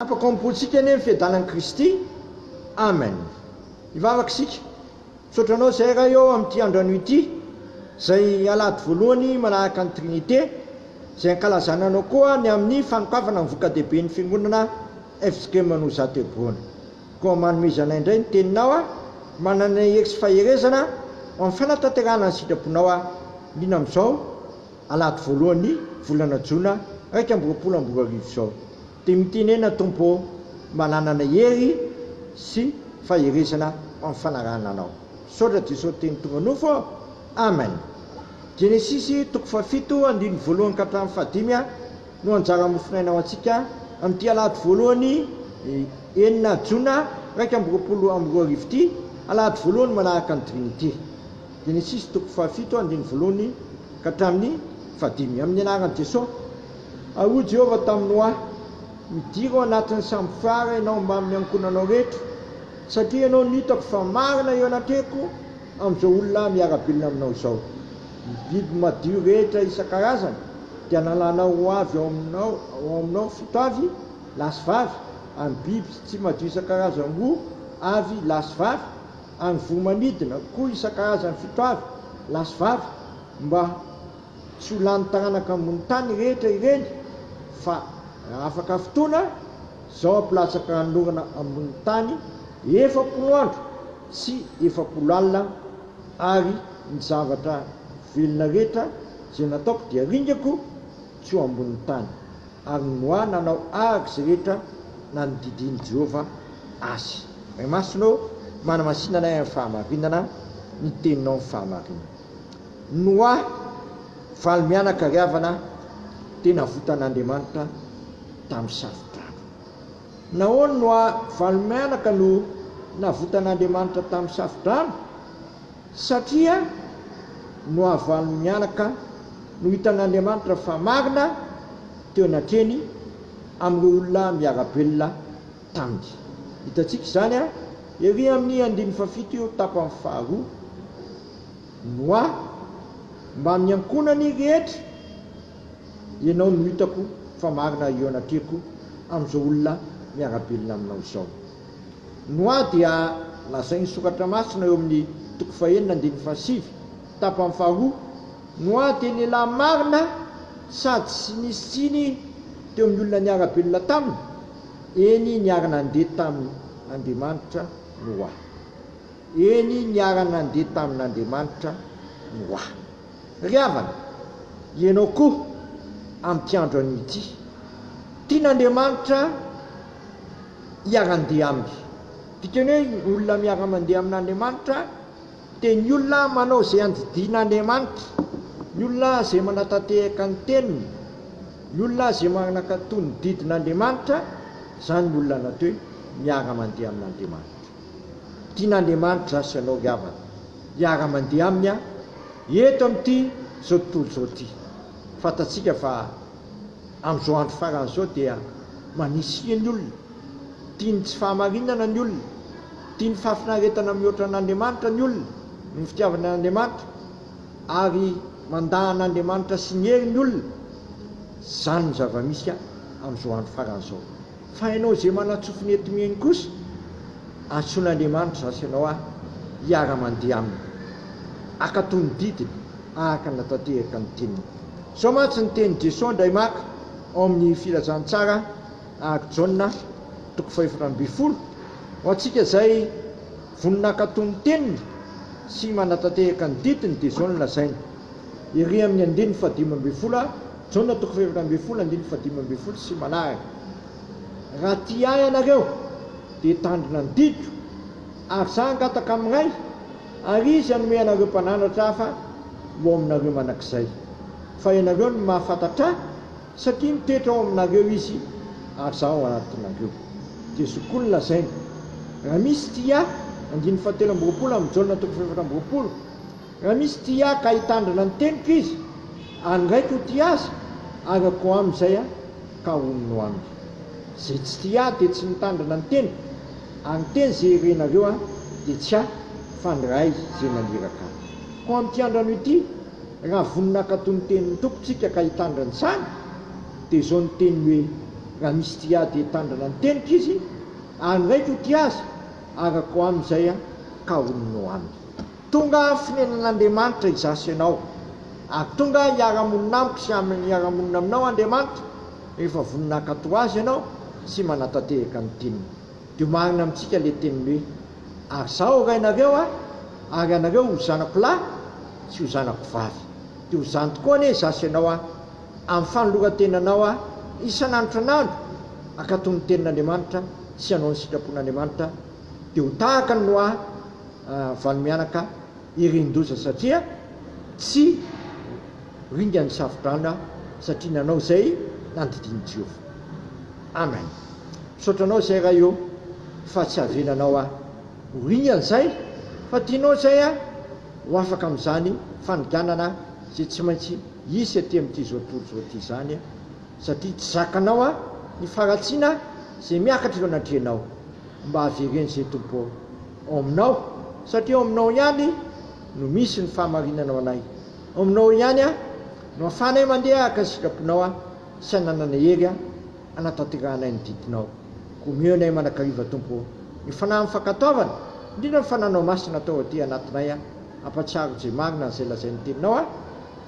ampakombotsika ane fiadanan'i Kristy. Amen. Ivavakisika sotranao zay raha eo amin'ity androano ity zay alady voalohany manahaka ny Trinité zay ankalazana anao koa ny amin'ny fanokafana ny voka-dehibe ny fiangonana FJK Manoza Teboana. Koa manomezana indray ny teninao a manana hery sy faherezana amin'ny fanatanterahana ny sitraponao a lina amin'izao alady voalohany volana Jona 2024 zao. Dia mitenena tompo mananana hery sy faherezana amin'ny fanarahana anao. Saotra Jesosy teny tonga nofo. Amen. Genesis 7:1 ka hatramin'ny 5 no anjara mofinaina ao antsika amin'ity alady voalohany 9 Jona 2024 ity alady voalohany manahaka ny Trinité. Genesis 7:1 ka hatramin'ny 5 amin'ny anaran'i Jesosy. Ao Jehova tamin'ny Noa, midiro anatin'ny samby fiara ianao mba amin'ny ankonanao rehetra, satria ianao nitako fa marina eo anatrehako amin'izao olona miarabelona aminao izao. Biby madio rehetra isan-karazany dia nalanao ho avy ao aminao fito avy lasy vavy, any biby tsy madio isan-karazany ho avy lasy vavy, any vomanidina koa isan-karazany fito avy lasy vavy, mba tsy ho lany taranaka ambony tany rehetra ireny, fa afaka fotoana zao ampilatsaka ranolorana ambony tany 7 andro sy 7 alina, ary ny zavatra velona rehetra zay nataoko dia ringako tsy ho ambony tany. Ary Noa nanao araka zay rehetra nanodidiny Jehova azy. Ray masonao manamasinana amin'ny fahamarinana ny teninao amin'ny fahamarinana. Noa valy mianaka riavana tena votan'Andriamanitra tamin'ny safidrano. Nahoana Noa valy mianaka no navotan'Andriamanitra tamin'ny safidrano? Satria Noa valy mianaka no hitan'Andriamanitra fa marina teo anatreny amin'ireo olona miarabelona taminy. Hitantsika izany a ery amin'ny 7 io tapany faharoa. Noa mba amin'ny ankonany rehetra ianao no hitako fa marina eo anatrehako amin'izao olona miarabelona aminao izao. Noa dia lazainy soratra masina eo amin'ny 9:7 tapany faharoa. Noa dia lehilahy marina sady tsy nisy tsiny teo amin'ny olona niarabelona taminy, eny niarana andeha tamin'Andriamanitra Noa. Eny niarana andeha tamin'Andriamanitra Noa. Riavana ianao koa amin'ity andro an'ity, tian'Andriamanitra hiara-ndeha aminy. Dikany hoe olona miara-mandeha amin'Andriamanitra dia ny olona manao zay andidin'Andriamanitra, ny olona zay manatantehaka ny teniny, ny olona zay manakatony ny didin'Andriamanitra, zany ny olona natao hoe miara-mandeha amin'Andriamanitra. Tian'Andriamanitra zasy ianao riavana hiara-mandeha aminy a eto amin'ity zao tontolo zao ty. Fantatsika fa amin'izao andro faran'izao dia manisy ny olona, tiany tsy fahamarinana ny olona, tiany fahafinaretana mihoatra n'Andriamanitra ny olona, ny fitiavan'Andriamanitra, ary mandahan'Andriamanitra sy ny hery ny olona. Zany ny zava-misy amin'izao andro faran'izao. Fa ianao zay manatsofi ny etimeny kosa, antsoin'Andriamanitra zasy ianao a hiara-mandeha aminy, akatony didiny araka natanteraka ny teniny. Zao mantsy ny teny Jesosy indray maka ao amin'ny filazantsara araka Jaona 4:12 ho antsika zay voninakatony teniny sy manatanteraka ny didiny, dia zao no lazainy ery amin'ny 15:12 Jaona 4:12 sy manaraka: raha ty ahy ianareo dia tandrina ny didiko, ary za angataka amin'ay, ary izy hanome anareo mpananatra hafa ho aminareo manakizay. Fa ianareo no mahafantatra ahy satria mitoetra ao aminareo izy, ary za ao anatinareo. Dia zokoa ny lazainy. Raha misy ty ahy 17:20 amin'ny Jaona 4:20, raha misy ty ahy ka hitandrina ny teniko izy, andraiko ty azy arako amin'izay a ka onino aminy. Zay tsy ty ahy dia tsy mitandrina ny teniko, ary ny teny zay renareo a dia tsy ahy fa ny ray zay naliraka. Ko amin'ity androano ity, raha voninakatony tenin'ny tompontsika ka hitandrina izany, dia izao ny teny hoe raha misy tia dia tandrana ny tenitra izy ary ndraiky ho tia azy arako amin'izay a ka ononao aminy tonga finanan'Andriamanitra izasy ianao ary tonga hiara-monina amiko sy amin'ny hiara-monina aminao Andriamanitra rehefa voninahakato azy ianao sy manatanteraka ny teniny dia marina amintsika le teniny hoe ary zaho rainareo a ary anareo ho zanako lahy sy ho zanako vavy dia ho zany tokoa ane zasy ianao a amin'ny fanoloran-tenanao a isan'andro anandro akatony tenin'Andriamanitra sy anao ny sitrapon'Andriamanitra dia ho tahaka ny noa valy-mianaka irin-doza satria tsy ringa ny safodrana satria nanao izay nandidiny Jehova. Amen. Misaotranao izay raha eo fa tsy havenanao a ho ringan'izay fa tianao izay a ho afaka amin'izany faniganana izay tsy maintsy isy aty amin'ity zao tontolo zao ty izany a satria tsy zakanao a ny faratsiana izay miakatra eo anatrehanao mba havereny izay tompo ao aminao satria ao aminao ihany no misy ny fahamarinana anay ao aminao ihany a no ahafanay mandeha aka ny sitraponao a sy ananana hery a anatanteranay ny didinao ko mio anay manakariva tompo ny fanahy mifankataovana indrindra ny fananao masina atao aty anatinay a ampatsiaro izay marina n'izay lazay ny teninao a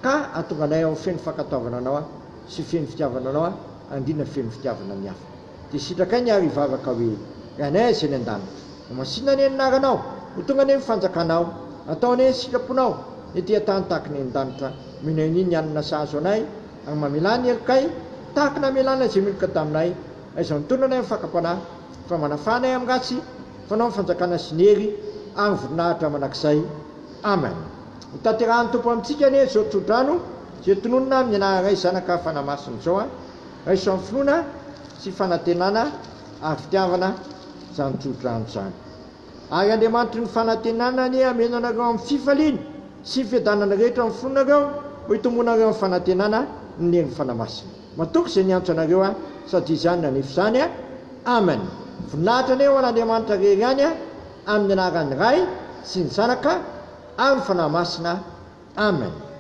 ka atonga anay ao feno fankataovana anao a sy feno fitiavana anao a andrina feno fitiavana ny hafa dia sitrakay ny ary vavaka hoe ianay izay ny an-danitra masina ny anaranao ho tonga ane mifanjakanao atao ane sitraponao ny tia tany tahaka ny an-danitra mino iny ny anina sahazo anay ary mamelany elokay tahaka na melana izay miloka taminay aiza mitondra anay mifankampanahy fa manafanay amin'ny ratsy fanao mifanjakana sy ny hery ary voninahitra manakizay. Amen. Hitanterahany tompo amintsika ane zao tsodrano izay tononona amin'ny anaray zanaka fanamasina zao a raiso amin'ny finoana sy fanantenana ary fitiavana zany tsodrano zany ary Andriamanitra ny fanantenana ny ameno anareo amin'ny fifaliana sy fiadanana rehetra amin'ny fononareo ho hitomonareo amin'ny fanantenana ny neny fanamasina matoky izay niantso anareo a sady izany nanefy zany a. Amen. Voninahitra ane ho an'Andriamanitra rery any a amin'ny anaran'ny Ray sy ny Zanaka ary ny fanahy masina. Amen.